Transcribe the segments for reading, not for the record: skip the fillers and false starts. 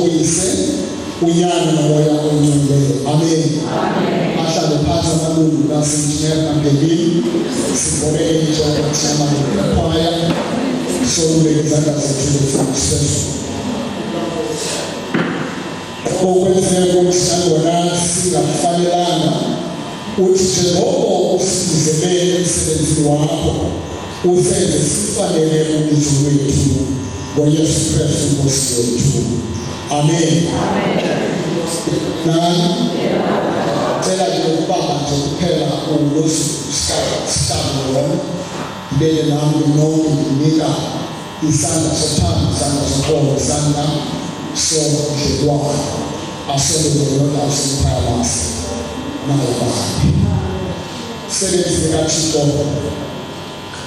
uyise unyana nomoya oyingcwele. Amen. Ahlale phansi amalungu nasenjinela ngempilo sibonele injongo thina ngokuphaya solubeka izandla zethu lesifo okwenzeka kumsangona singafanelanga uthi njengoba usizele emsebenzini wakho usenze sifanele ubizo lwethu ngoYesu Kristu Nkosi yethu. Amen. Cela nje ukubamba nje kuphela ulosikhathi bele nami nonke nginika isandla sothando, isandla sokholo, isandla sobudlelwano asolelona asemphakathi nabanye. Sebenzi kaThixo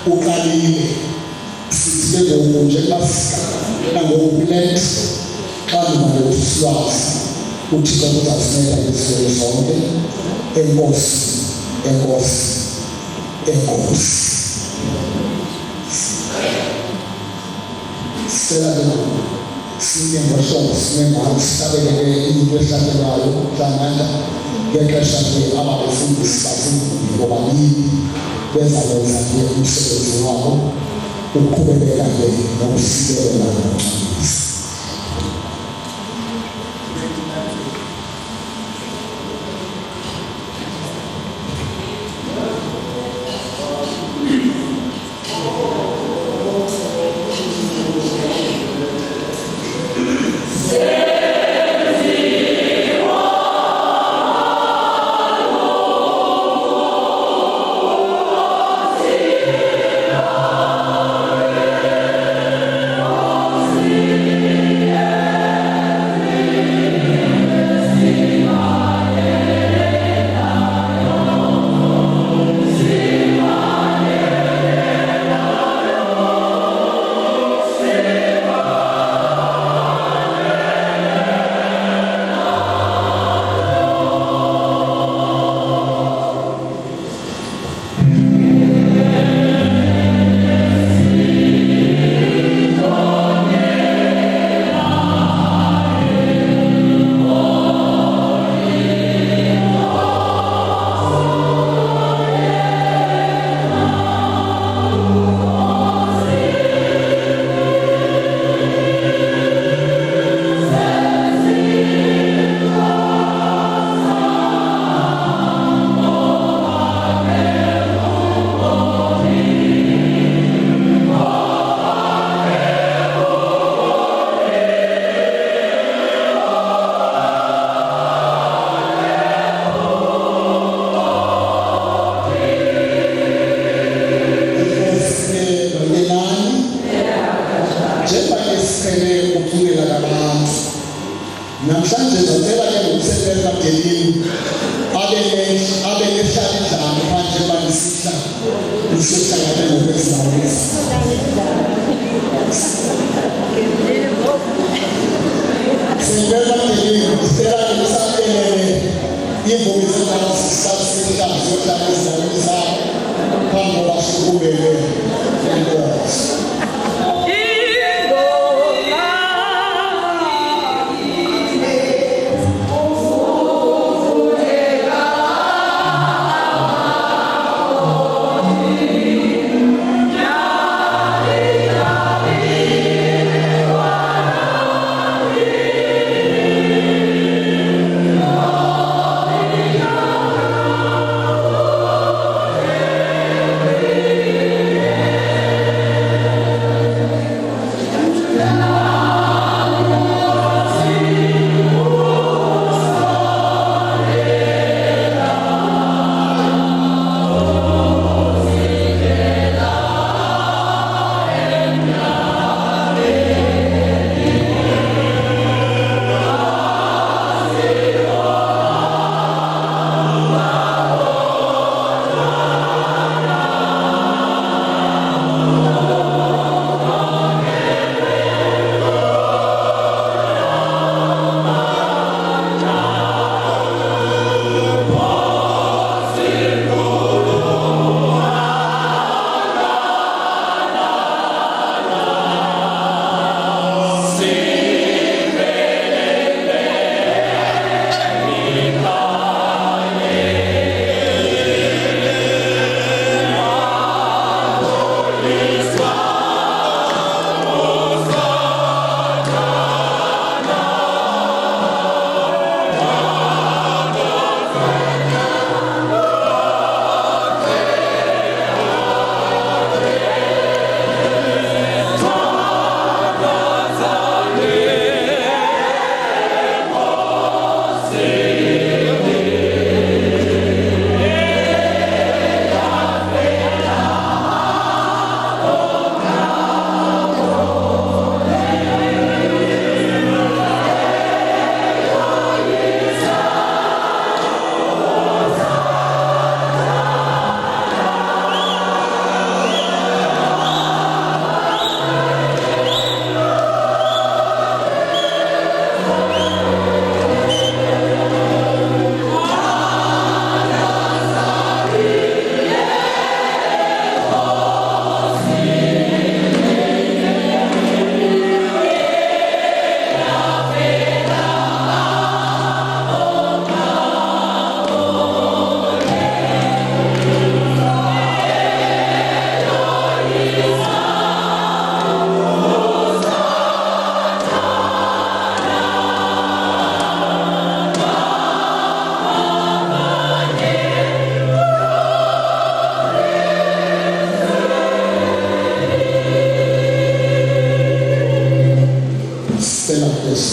uqalile sibeke nje basika ngokuplant xa nimalo silwazi uThixo uzasinela izinto zonke. Enkosi, enkosi, enkosi. Sicela sinengoshobo sinengalo sihlabeleke into ehlabelayo mhlawumbe ngexesha abafundisi bafundile ngoba yini bezakwenza umsebenzi wabo ukuqhubeka nokusikelela nokuncedisa.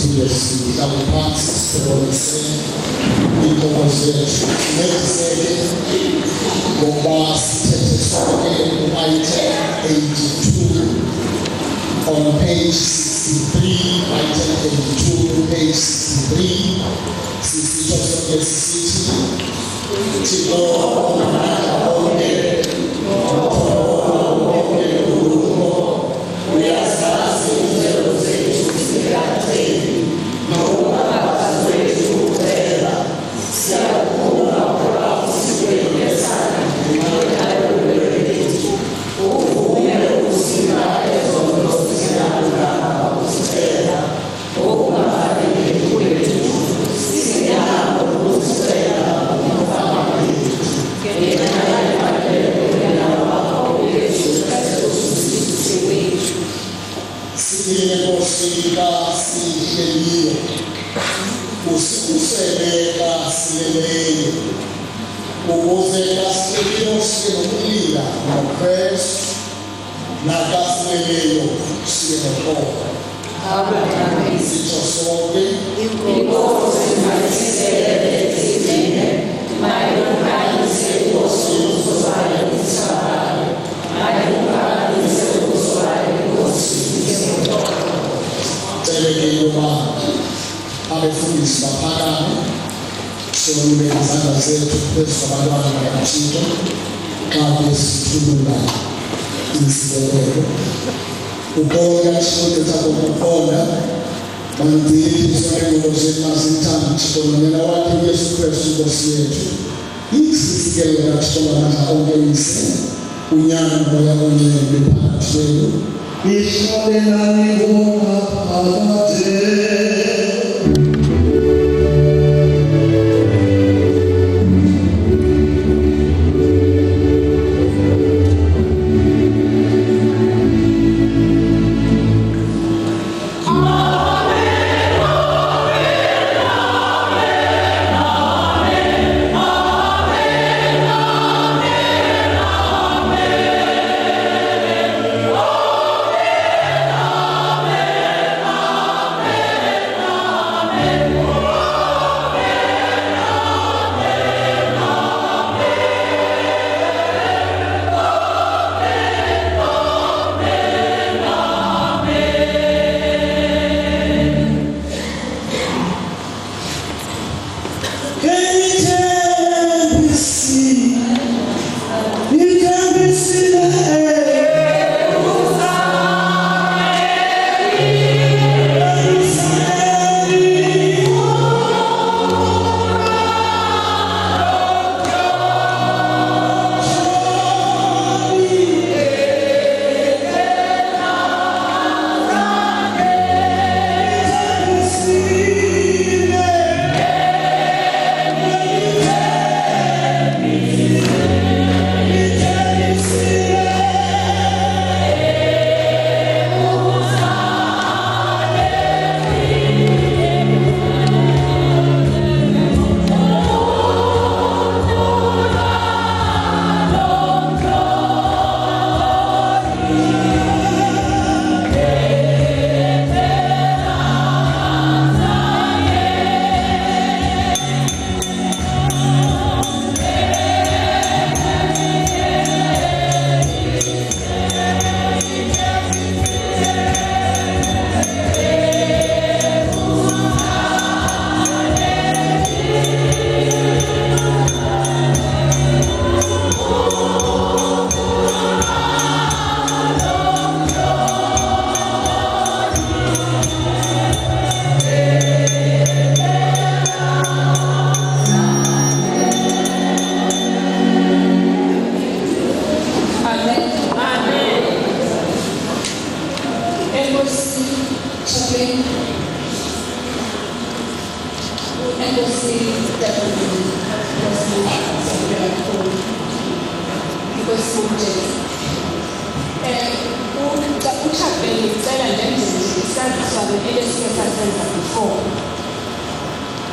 Sithiwe sihlale phansi sibonise inkomo zethu. Sincediseke ngoba sithethe sonke item 82 on page 63, item 82, page 63. Sisitsho sonke sisithi Thixo onamandla onke uyazazi izindlela zethu zikaThixo nokungabazi wethu kuphela. Siyakubonga ngoba usibuyisana ngenqayelo lethu uvume ukusika ezono zikaLanga usicela okungafanele kwethu. Siyabonga ukusicela umfana wethu ngenxa yemfanelo yakho uYesu Kristu uSizi wethu. Siyile Nkosika sihleliwe usikhusele kasileleyo ukuze kasileleyo sibe nokulila noKristu nakasileleyo sibe nokholo. Amen. Sitsho sonke inkosi mayisele ezithile mayongayise ususo lwayo isabayo mayongayise ususo lwayo inkosi yemoto. Celeke yoba abefundisi baphakame sonke izandla zethu phezu kwabantwana bakaThixo xa besithulula izibonelo. Ukona Thixo sakho kukhona mandiphi sonke zethu mazithanda Thixo nomyeni wakhe uYesu Kristu Nkosi yethu. Isikele kaThixo ngamandla onke uyise unyana moya ongcwele phakathi kwenu. Ihlolelani bona phakade.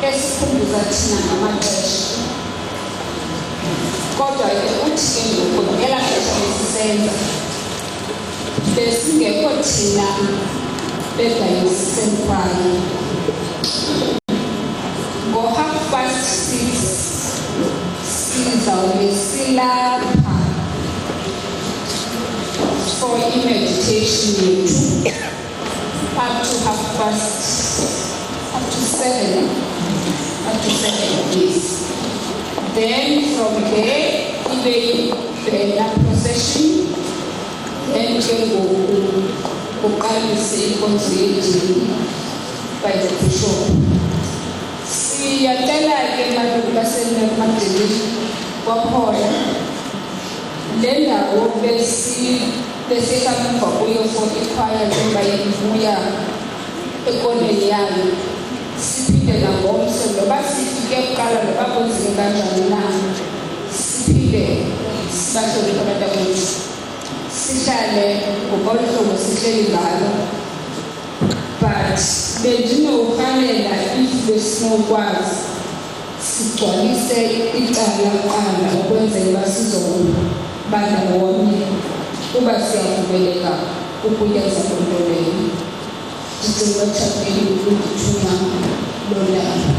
Esikhumbuza thina ngamaxesha kodwa uthi ke ngoku ngela xesha lesisenza besingekho thina bedayisisenkwayo i-meditation yethu up to 7 days. Then from there, ibe the procession, then ke uqalise inkonzo yethu by the bishop. Siyacela ke malungu baseMagdalene kwaPhola le ndawo besihamva kuyo for ikhwaya njengoba ivuya ekoneni yayo, siphinde nangomso noba sifike kuqala noba kunzima kanjani na, siphinde sibahloniphe abantakwethu, sihlale ngolu hlobo sihleli ngalo. But bendinowuhalela if besinokwazi sigcwalise icala kuqala ukwenzela uba sizoba ndawonye kuba siyavumeleka ukuyenza loo nto leyo. Ndicinga uba Thapelo ukundithuma loo ndaba.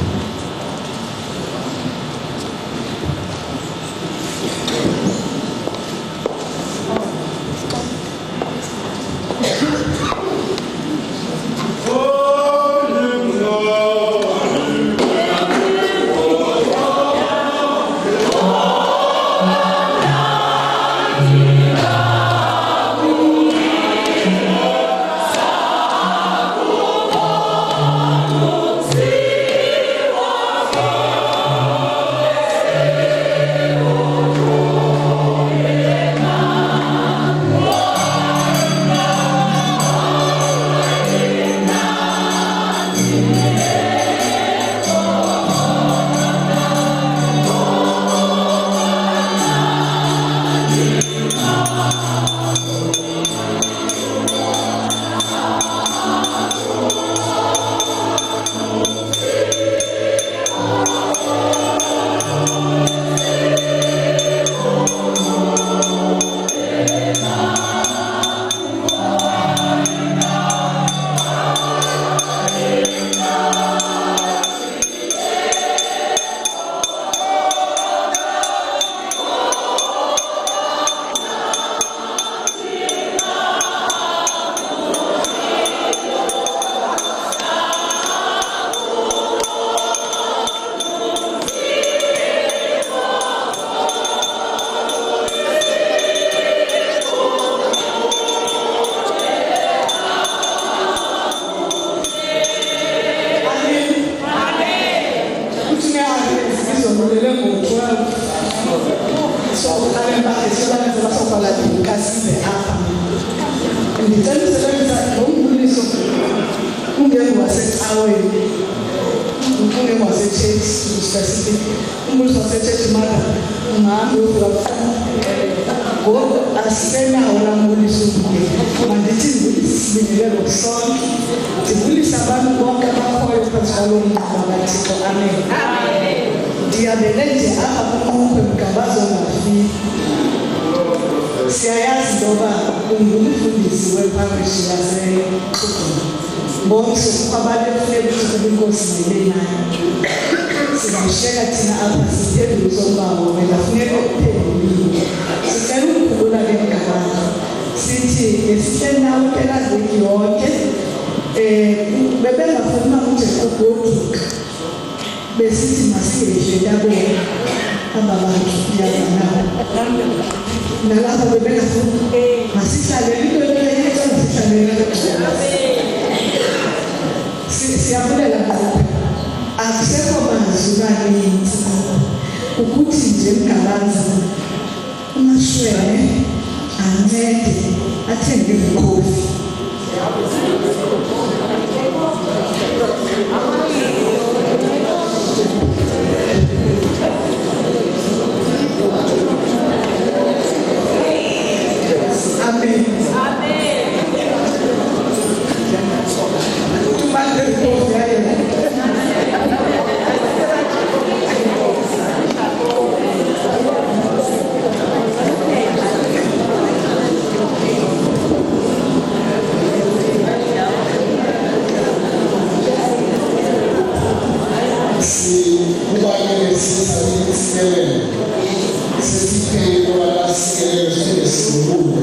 Sesiphele kwa la sikelelo sesikhulu.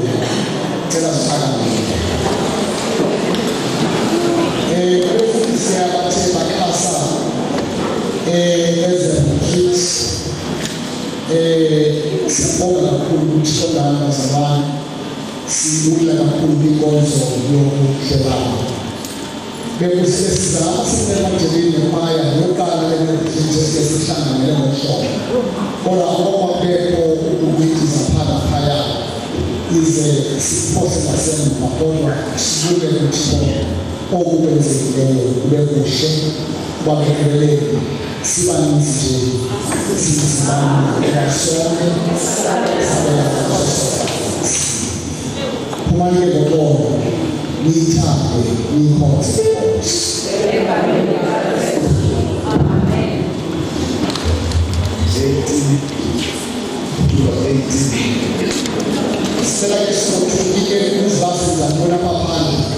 Tell us as a retreat siyabonga kakhulu ukuthi songana zabanye sibukela kakhulu inkonzo yokuhlelana bekusesiza sisemajele emaya lokala lemithetho esihlangane ngohlobo kodwa okwabekho ukuyitiza phana phaya ize siphose ngasemva kodwa sibuke ukuthi okwenzekileyo kube kuhle kwabekeleleki sibaninzi nje sizibani sonke kumanye lokho niyithande niyikhonze sicela isokufike uzibase zantona maphandle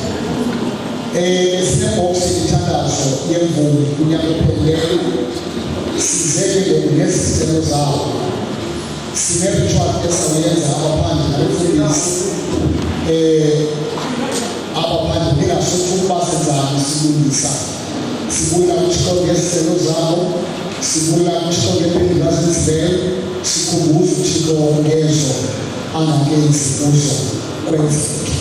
sinebox ithandazo yemvumi kunyaka opheleleyo sizeke nezicelo zawo sine-ritual esayenza abaphandle nabefundisi abaphandle ningasuthi ukuba senzani silungisa sibuya kuthixo ngezicelo zabo sibuya kuthixo ngeempendulo azenzile sikhumbuza uthixo ngezo angakenzi kuzo kwenzeke.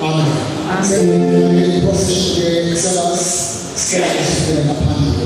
Amen. Amen. Procession ke sebas sicela isifike ngaphandle.